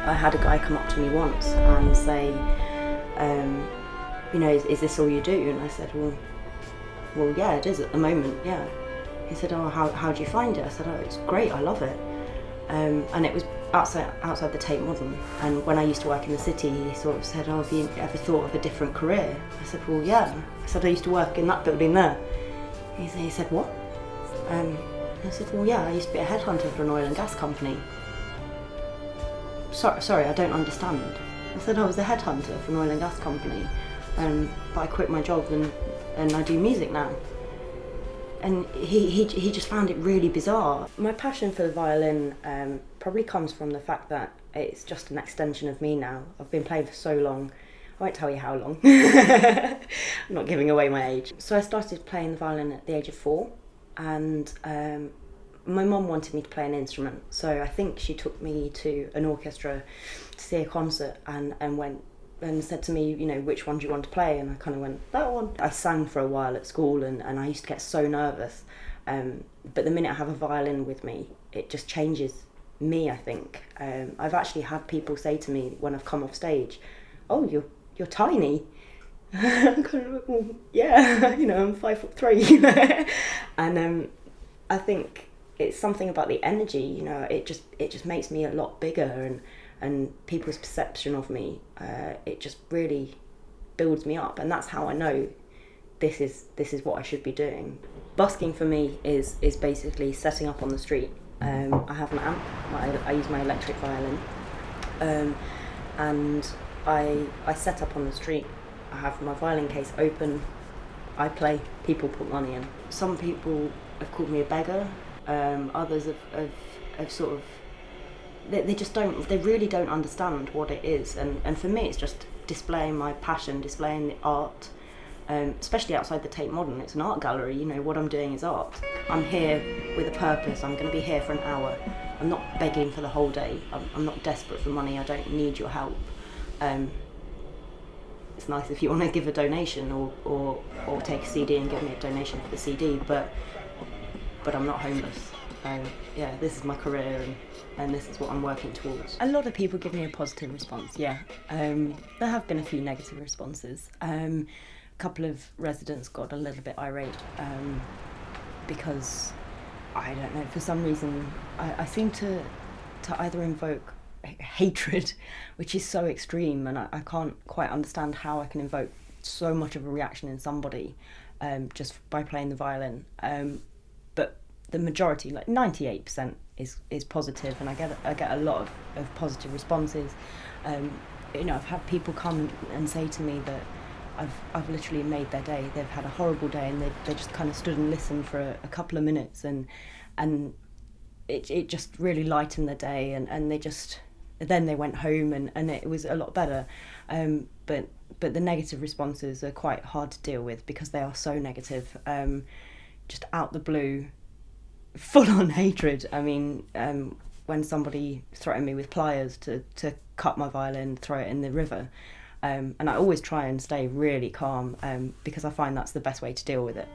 I had a guy come up to me once and say, you know, is this all you do? And I said, well, yeah, it is at the moment, yeah. He said, oh, how do you find it? I said, oh, it's great, I love it. And it was outside the Tate Modern. And when I used to work in the city, he sort of said, oh, have you ever thought of a different career? I said, well, yeah. I said, I used to work in that building there. He said, what? I said, well, yeah, I used to be a headhunter for an oil and gas company. Sorry, I don't understand. I said, I was a headhunter for an oil and gas company, but I quit my job and I do music now. And he just found it really bizarre. My passion for the violin probably comes from the fact that it's just an extension of me now. I've been playing for so long. I won't tell you how long. I'm not giving away my age. So I started playing the violin at the age of 4, and my mum wanted me to play an instrument. So I think she took me to an orchestra to see a concert and went and said to me, you know, which one do you want to play? And I kind of went, that one. I sang for a while at school and I used to get so nervous. But the minute I have a violin with me, it just changes me, I think. I've actually had people say to me when I've come off stage, oh, you're tiny. I'm kind of like, well, yeah, you know, I'm 5'3", you know. And I think it's something about the energy, you know, it just makes me a lot bigger, and people's perception of me, it just really builds me up, and that's how I know this is what I should be doing. Busking for me is basically setting up on the street. I have an amp, I use my electric violin, and I set up on the street. I have my violin case open, I play, people put money in. Some people have called me a beggar, others have sort of, they really don't understand what it is, and for me it's just displaying my passion, displaying the art, especially outside the Tate Modern. It's an art gallery, you know, what I'm doing is art. I'm here with a purpose, I'm going to be here for an hour. I'm not begging for the whole day, I'm not desperate for money, I don't need your help. It's nice if you want to give a donation or take a CD and give me a donation for the CD, but I'm not homeless. Yeah, this is my career and this is what I'm working towards. A lot of people give me a positive response, yeah. There have been a few negative responses. A couple of residents got a little bit irate because, I don't know, for some reason I seem to either invoke hatred, which is so extreme, and I can't quite understand how I can invoke so much of a reaction in somebody just by playing the violin. But the majority, like 98%, is positive, and I get a lot of positive responses. You know, I've had people come and say to me that I've literally made their day. They've had a horrible day and they just kind of stood and listened for a couple of minutes, and it just really lightened their day, and then they went home and it was a lot better. But the negative responses are quite hard to deal with because they are so negative. Just out the blue, full-on hatred. I mean, when somebody threatened me with pliers to cut my violin, throw it in the river, and I always try and stay really calm because I find that's the best way to deal with it.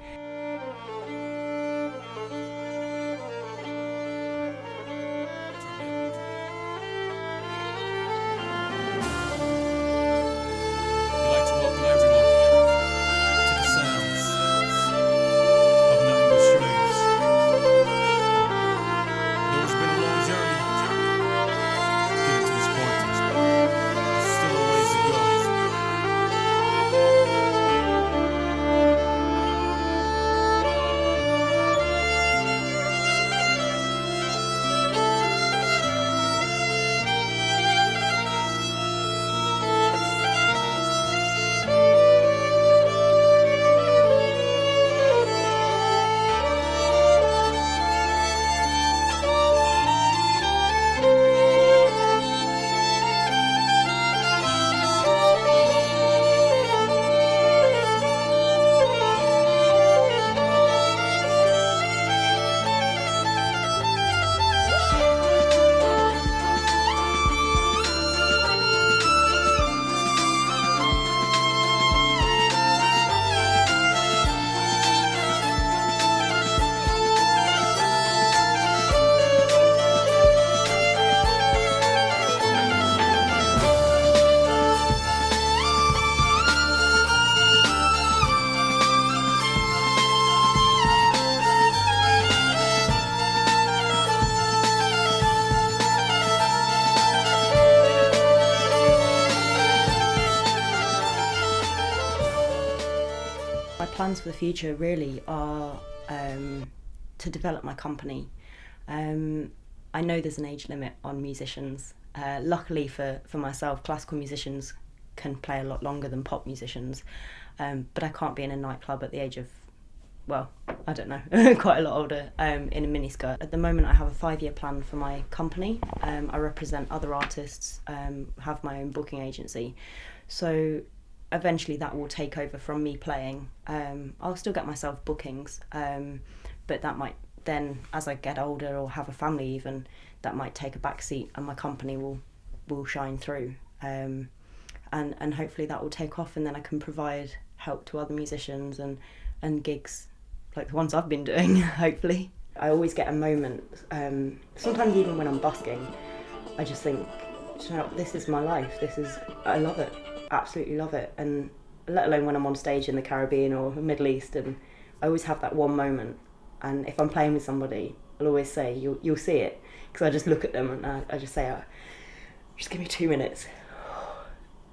for the future really are to develop my company. I know there's an age limit on musicians. Luckily for myself, classical musicians can play a lot longer than pop musicians, but I can't be in a nightclub at the age of, well, I don't know, quite a lot older, in a miniskirt. At the moment I have a 5-year plan for my company. I represent other artists, have my own booking agency, so eventually that will take over from me playing. I'll still get myself bookings, but that might then, as I get older or have a family even, that might take a back seat and my company will shine through. And hopefully that will take off, and then I can provide help to other musicians and gigs like the ones I've been doing, hopefully. I always get a moment, sometimes even when I'm busking, I just think, you know, this is my life, I love it, absolutely love it. And let alone when I'm on stage in the Caribbean or the Middle East, and I always have that one moment, and if I'm playing with somebody, I'll always say, you'll see it, because I just look at them and I just say, just give me 2 minutes.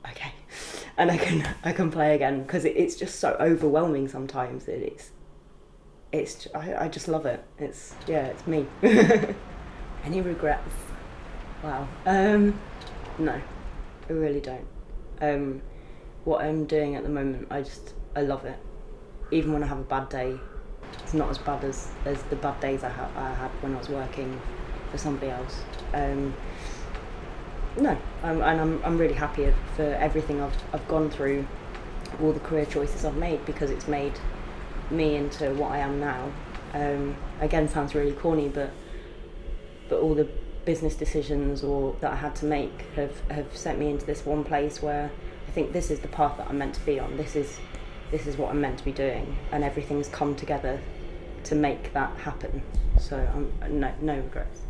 Okay, and I can play again, because it's just so overwhelming sometimes. I just love it. It's me. Any regrets? Wow. No, I really don't. What I'm doing at the moment, I love it. Even when I have a bad day, it's not as bad as the bad days I had when I was working for somebody else. No, I'm really happy for everything I've gone through, all the career choices I've made, because it's made me into what I am now. Again, sounds really corny, but all the business decisions that I had to make have sent me into this one place where I think this is the path that I'm meant to be on. This is what I'm meant to be doing, and everything's come together to make that happen. So no regrets.